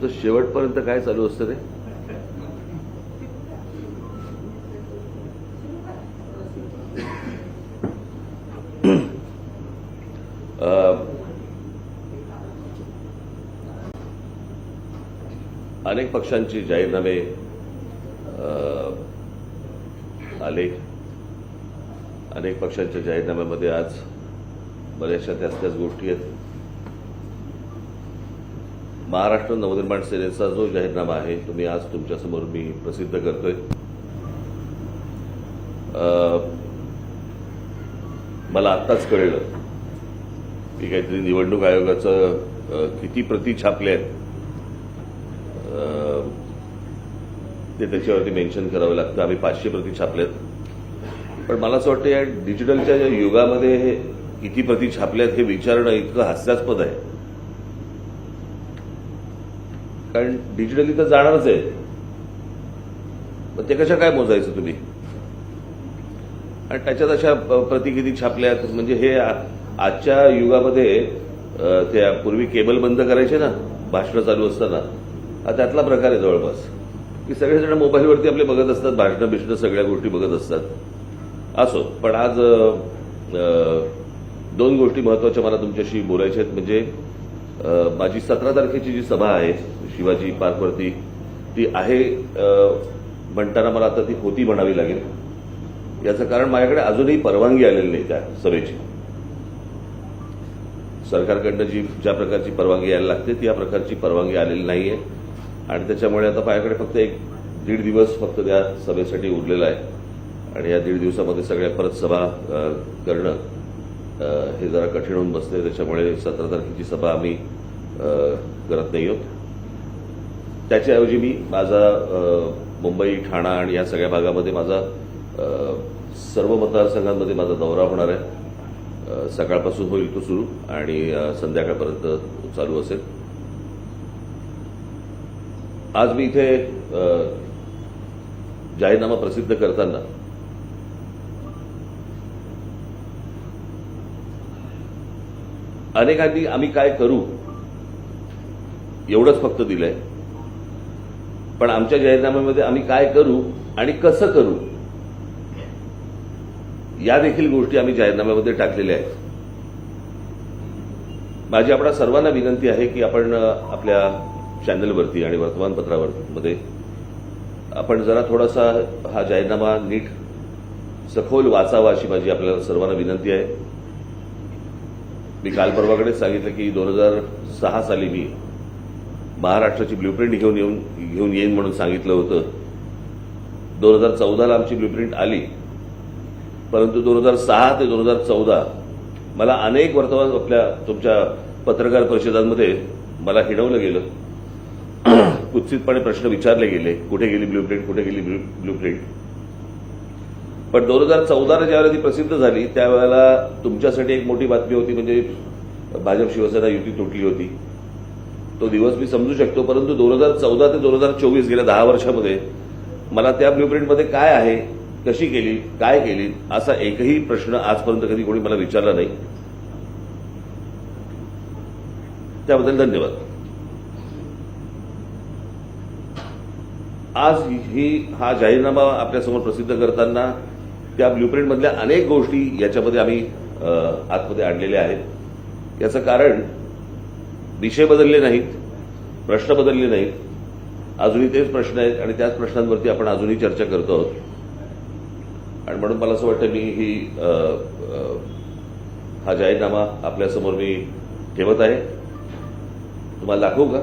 तुमचं शेवटपर्यंत काय चालू असतं रे? अनेक पक्षांची जाहीरनामे आले. अनेक पक्षांच्या जाहीरनाम्यामध्ये आज बऱ्याचशा त्याच गोष्टी आहेत. महाराष्ट्र नवनिर्माण सेनेचा जो जाहीरनामा आहे तो मी आज तुमच्यासमोर मी प्रसिद्ध करतोय. मला आत्ताच कळलं की काहीतरी निवडणूक आयोगाचं किती प्रती छापल्या आहेत ते त्याच्यावरती मेन्शन करावं लागतं. आम्ही 500 प्रती छापल्यात. पण मला असं वाटतं या डिजिटलच्या युगामध्ये हे किती प्रती छापल्यात हे विचारणं इतकं हास्यास्पद आहे. कारण डिजिटली तर जाणारच आहे, पण ते कशा काय मोजायचं तुम्ही? आणि त्याच्यात अशा प्रती किती छापल्यात म्हणजे हे आजच्या युगामध्ये त्या पूर्वी केबल बंद करायचे ना भाषणं चालू असताना, हा त्यातला प्रकार आहे जवळपास. की सगळेजण मोबाईलवरती आपले बघत असतात, भाषणं बिषणं सगळ्या गोष्टी बघत असतात. असो, पण आज 2 गोष्टी महत्वाच्या मला तुमच्याशी बोलायच्या आहेत. म्हणजे माझी 17 तारखेची जी सभा आहे शिवाजी पार्कवरती, ती आहे म्हणताना मला आता ती होती म्हणावी लागेल. याचं कारण माझ्याकडे अजूनही परवानगी आलेली नाही त्या सभेची. सरकारकडनं ज्या प्रकारची परवानगी यायला लागते त्या प्रकारची परवानगी आलेली नाहीये. आणि त्याच्यामुळे आता माझ्याकडे फक्त 1-1.5 दिवस फक्त त्या सभेसाठी उरलेला आहे. आणि या 1.5 दिवसामध्ये सगळ्या परत सभा करणं हे जरा कठीण होऊन बसते. त्याच्यामुळे 17 तारखेची सभा आम्ही करत नाही आहोत. त्याच्याऐवजी मी माझा मुंबई, ठाणा आणि या सगळ्या भागामध्ये माझा सर्व मतदारसंघांमध्ये माझा दौरा होणार आहे. सकाळपासून होईल तो सुरू आणि संध्याकाळपर्यंत चालू असेल. आज मी इथे जाहीरनामा प्रसिद्ध करताना अनेकांनी आम्ही काय करू एवढंच फक्त दिलंय. पण आमच्या जाहीरनाम्यामध्ये आम्ही काय करू आणि कसं करू या देखील गोष्टी आम्ही जाहीरनाम्यामध्ये टाकलेल्या आहेत. माझी आपल्या सर्वांना विनंती आहे की आपण आपल्या चॅनलवरती आणि वर्तमानपत्रामध्ये आपण जरा थोडासा हा जाहीरनामा नीट सखोल वाचावा अशी माझी आपल्याला सर्वांना विनंती आहे. मी काल परवाकडेच सांगितलं की 2006 साली मी महाराष्ट्राची ब्ल्यूप्रिंट घेऊन येईन म्हणून सांगितलं होतं. 2014ला आमची ब्ल्यूप्रिंट आली, परंतु 2006 ते 2014 मला अनेक आपल्या तुमच्या पत्रकार परिषदांमध्ये मला हिणवलं गेलं. कुत्सितपणे प्रश्न विचारले गेले, कुठे गेली ब्ल्यूप्रिंट, कुठे गेली ब्ल्यूप्रिंट. पण 2014ला ज्यावेळेला ती प्रसिद्ध झाली त्यावेळेला तुमच्यासाठी एक मोठी बातमी होती, म्हणजे भाजप शिवसेना युती तुटली होती. तो दिवस मी समजू शकतो. परंतु 2014 ते 2024 गेल्या 10 वर्षामध्ये मला त्या ब्ल्यूप्रिंटमध्ये काय आहे, कशी केली, काय केली असा एकही प्रश्न आजपर्यंत कधी कोणी मला विचारला नाही. त्याबद्दल धन्यवाद. आज हा जाहीरनामा आपल्यासमोर प्रसिद्ध करताना त्या ब्ल्यूप्रिंटमधल्या अनेक गोष्टी याच्यामध्ये आम्ही आतमध्ये आणलेल्या आहेत. याचं कारण विषय बदलले नाहीत, प्रश्न बदलले नाहीत, अजूनही तेच प्रश्न आहेत आणि त्याच प्रश्नांवरती आपण अजूनही चर्चा करतो आहोत. आणि म्हणून मला असं वाटतं मी हा जाहीरनामा आपल्यासमोर मी ठेवत आहे. तुम्हाला दाखवू का?